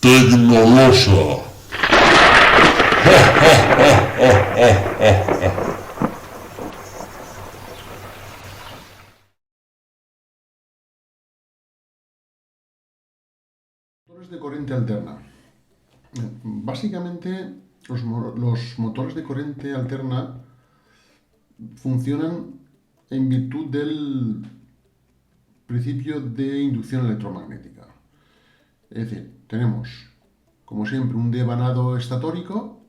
Tecnolosa. Motores de corriente alterna. Básicamente, los motores de corriente alterna funcionan en virtud del principio de inducción electromagnética. Es decir, tenemos, como siempre, un devanado estatórico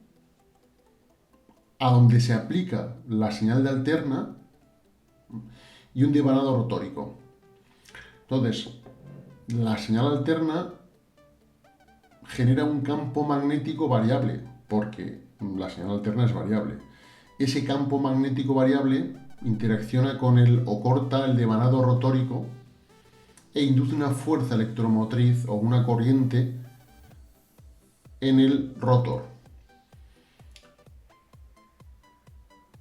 a donde se aplica la señal de alterna y un devanado rotórico. Entonces, la señal alterna genera un campo magnético variable, porque la señal alterna es variable. Ese campo magnético variable interacciona con o corta el devanado rotórico e induce una fuerza electromotriz o una corriente en el rotor.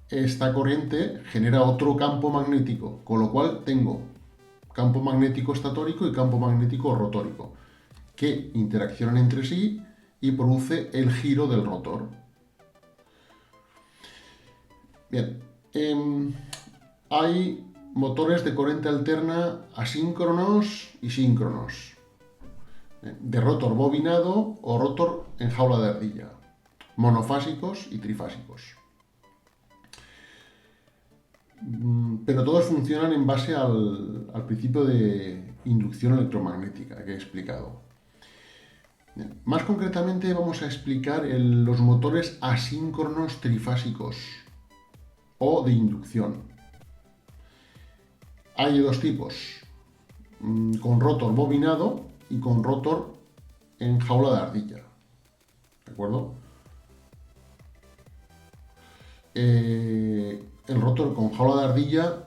Esta corriente genera otro campo magnético, con lo cual tengo campo magnético estatórico y campo magnético rotórico, que interaccionan entre sí y produce el giro del rotor. Bien, hay motores de corriente alterna asíncronos y síncronos, de rotor bobinado o rotor en jaula de ardilla, monofásicos y trifásicos. Pero todos funcionan en base al principio de inducción electromagnética que he explicado. Bien, más concretamente vamos a explicar los motores asíncronos trifásicos o de inducción. Hay dos tipos, con rotor bobinado y con rotor en jaula de ardilla. ¿De acuerdo? El rotor con jaula de ardilla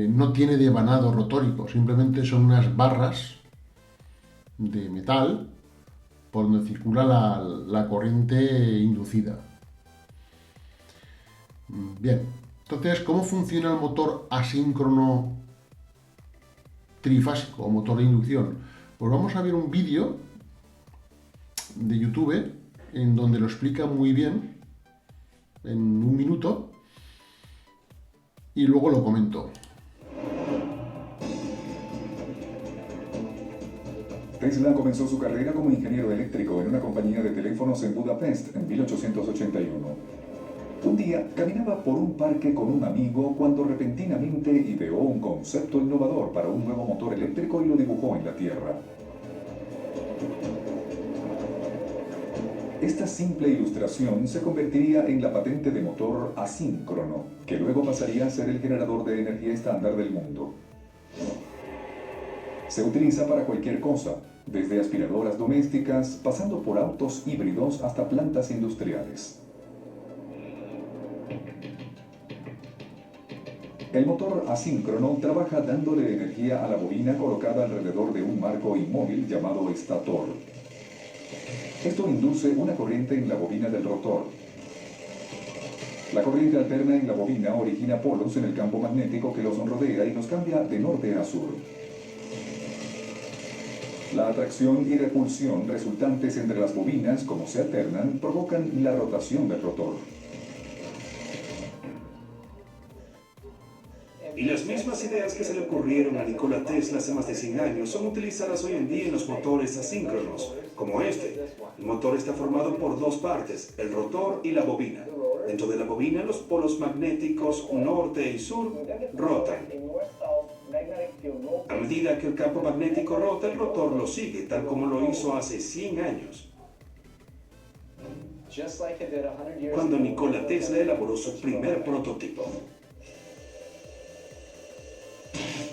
no tiene devanado rotórico, simplemente son unas barras de metal por donde circula la corriente inducida. Bien, entonces, ¿cómo funciona el motor asíncrono trifásico o motor de inducción? Pues vamos a ver un vídeo de YouTube en donde lo explica muy bien, en un minuto, y luego lo comento. Tesla comenzó su carrera como ingeniero eléctrico en una compañía de teléfonos en Budapest en 1881. Un día caminaba por un parque con un amigo cuando repentinamente ideó un concepto innovador para un nuevo motor eléctrico y lo dibujó en la Tierra. Esta simple ilustración se convertiría en la patente de motor asíncrono, que luego pasaría a ser el generador de energía estándar del mundo. Se utiliza para cualquier cosa, desde aspiradoras domésticas, pasando por autos híbridos hasta plantas industriales. El motor asíncrono trabaja dándole energía a la bobina colocada alrededor de un marco inmóvil llamado estator. Esto induce una corriente en la bobina del rotor. La corriente alterna en la bobina origina polos en el campo magnético que los rodea y los cambia de norte a sur. La atracción y repulsión resultantes entre las bobinas, como se alternan, provocan la rotación del rotor. Y las mismas ideas que se le ocurrieron a Nikola Tesla hace más de 100 años son utilizadas hoy en día en los motores asíncronos, como este. El motor está formado por dos partes, el rotor y la bobina. Dentro de la bobina, los polos magnéticos norte y sur rotan. A medida que el campo magnético rota, el rotor lo sigue, tal como lo hizo hace 100 años, cuando Nikola Tesla elaboró su primer prototipo.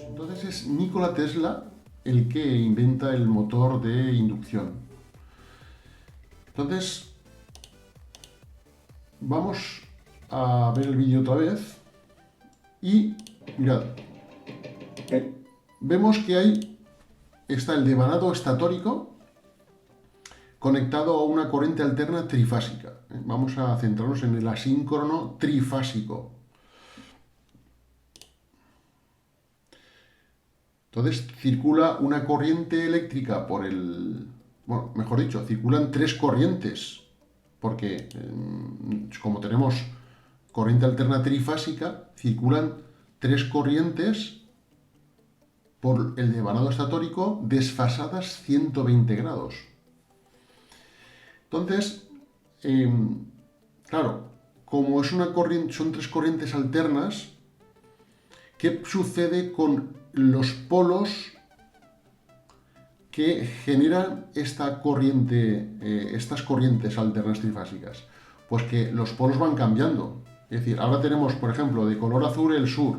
Entonces es Nikola Tesla el que inventa el motor de inducción. Entonces, vamos a ver el vídeo otra vez y mirad, vemos que está el devanado estatórico conectado a una corriente alterna trifásica. Vamos a centrarnos en el asíncrono trifásico. Entonces circula una corriente eléctrica por el bueno, mejor dicho, circulan tres corrientes, porque como tenemos corriente alterna trifásica, circulan tres corrientes por el devanado estatórico desfasadas 120 grados. Entonces, claro, como es una corriente, son tres corrientes alternas, ¿qué sucede con los polos que generan esta corriente, estas corrientes alternas trifásicas? Pues que los polos van cambiando. Es decir, ahora tenemos, por ejemplo, de color azul el sur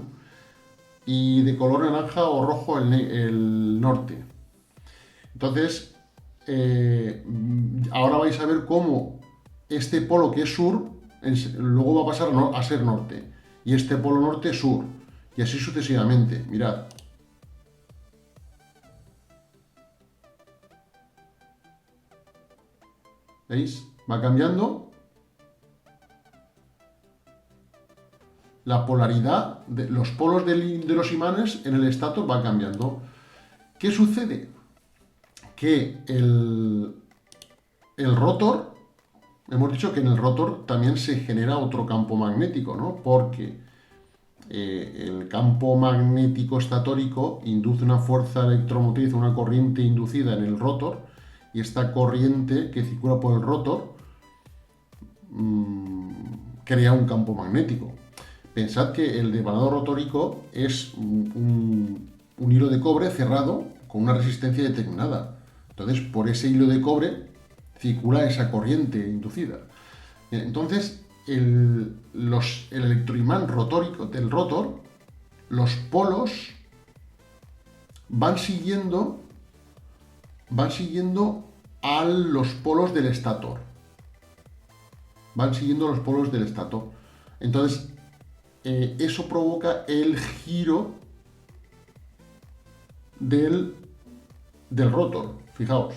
y de color naranja o rojo el norte. Entonces, ahora vais a ver cómo este polo que es sur, luego va a pasar a ser norte. Y este polo norte sur. Y así sucesivamente. Mirad. ¿Veis? Va cambiando. La polaridad de los polos de los imanes en el estator va cambiando. ¿Qué sucede? Que el rotor, hemos dicho que en el rotor también se genera otro campo magnético, ¿no? Porque el campo magnético estatórico induce una fuerza electromotriz, una corriente inducida en el rotor, y esta corriente que circula por el rotor crea un campo magnético. Pensad que el devanado rotórico es un hilo de cobre cerrado con una resistencia determinada. Entonces, por ese hilo de cobre circula esa corriente inducida. Entonces, el electroimán rotórico del rotor, los polos van siguiendo a los polos del estator. Van siguiendo los polos del estator. Entonces, eso provoca el giro del rotor. Fijaos.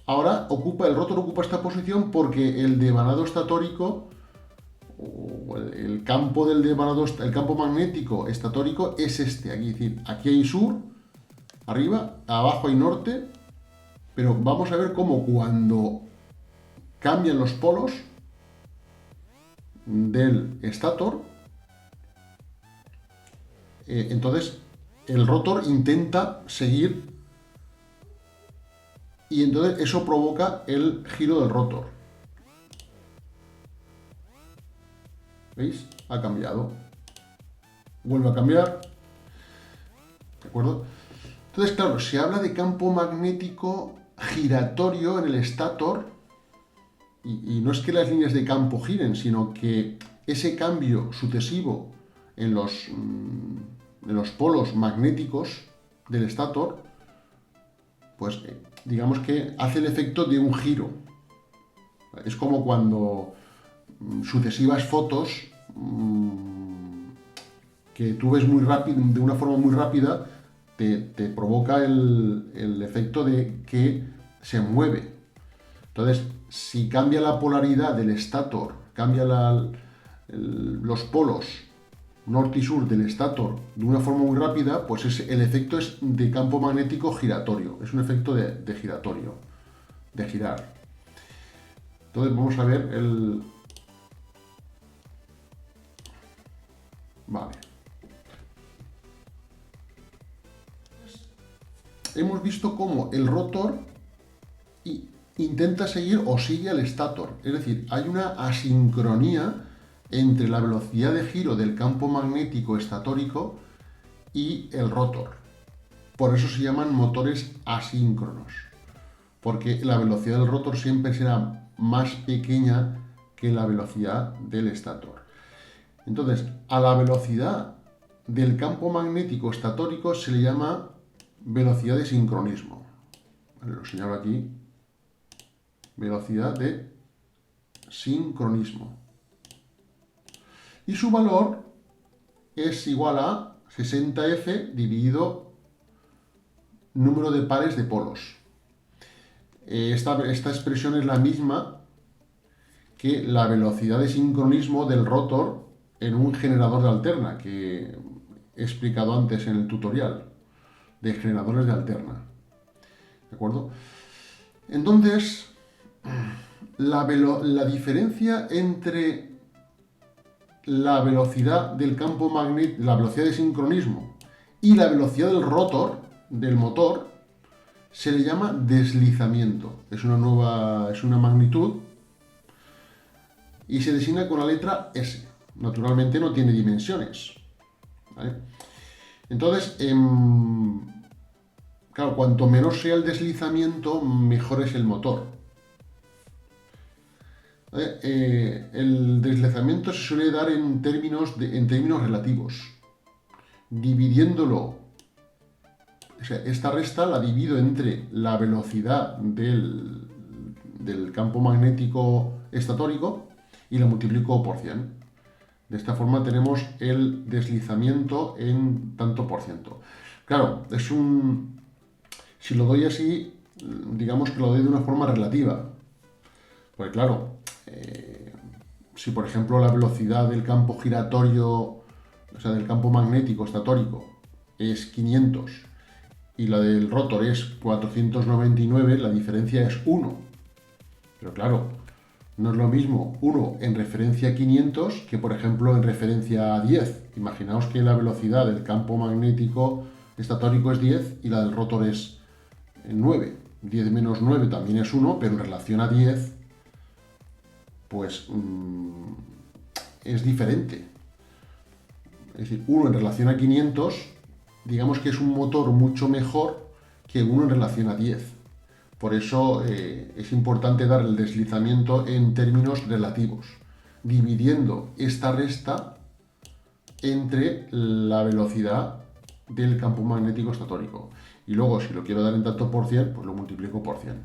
Ahora el rotor ocupa esta posición porque el devanado estatórico, o el campo del devanado, el campo magnético estatórico es este. Aquí, es decir, aquí hay sur, arriba, abajo hay norte, pero vamos a ver cómo cuando cambian los polos del estator, entonces el rotor intenta seguir y entonces eso provoca el giro del rotor. ¿Veis? Ha cambiado. Vuelve a cambiar. ¿De acuerdo? Entonces, claro, se habla de campo magnético giratorio en el estator y no es que las líneas de campo giren, sino que ese cambio sucesivo en los polos magnéticos del estator, pues digamos que hace el efecto de un giro. Es como cuando sucesivas fotos que tú ves muy rápido, de una forma muy rápida, te provoca el efecto de que se mueve. Entonces, si cambia la polaridad del estator, cambia los polos norte y sur del estator de una forma muy rápida, pues el efecto es de campo magnético giratorio. Es un efecto de giratorio, de girar. Entonces vamos a ver el... Vale. Hemos visto cómo el rotor intenta seguir o sigue al estator. Es decir, hay una asincronía entre la velocidad de giro del campo magnético estatórico y el rotor. Por eso se llaman motores asíncronos, porque la velocidad del rotor siempre será más pequeña que la velocidad del estator. Entonces, a la velocidad del campo magnético estatórico se le llama velocidad de sincronismo. Vale, lo señalo aquí. Velocidad de sincronismo. Y su valor es igual a 60F dividido número de pares de polos. Esta expresión es la misma que la velocidad de sincronismo del rotor en un generador de alterna, que he explicado antes en el tutorial. de generadores de alterna. ¿De acuerdo? Entonces, la diferencia entre la velocidad del campo magnético, la velocidad de sincronismo y la velocidad del rotor, del motor, se le llama deslizamiento. Es una magnitud y se designa con la letra S. Naturalmente no tiene dimensiones, ¿vale? Entonces, claro, cuanto menor sea el deslizamiento, mejor es el motor. El deslizamiento se suele dar en términos relativos, dividiéndolo. O sea, esta resta la divido entre la velocidad del campo magnético estatórico y la multiplico por 100. De esta forma tenemos el deslizamiento en tanto por ciento. Claro, si lo doy así, digamos que lo doy de una forma relativa. Pues claro, si por ejemplo la velocidad del campo giratorio, o sea, del campo magnético estatórico es 500 y la del rotor es 499, la diferencia es 1. Pero claro, no es lo mismo 1 en referencia a 500 que, por ejemplo, en referencia a 10. Imaginaos que la velocidad del campo magnético estatórico es 10 y la del rotor es 9. 10 menos 9 también es 1, pero en relación a 10, pues es diferente. Es decir, 1 en relación a 500, digamos que es un motor mucho mejor que 1 en relación a 10. Por eso es importante dar el deslizamiento en términos relativos, dividiendo esta resta entre la velocidad del campo magnético estatórico. Y luego, si lo quiero dar en tanto por 100, pues lo multiplico por 100.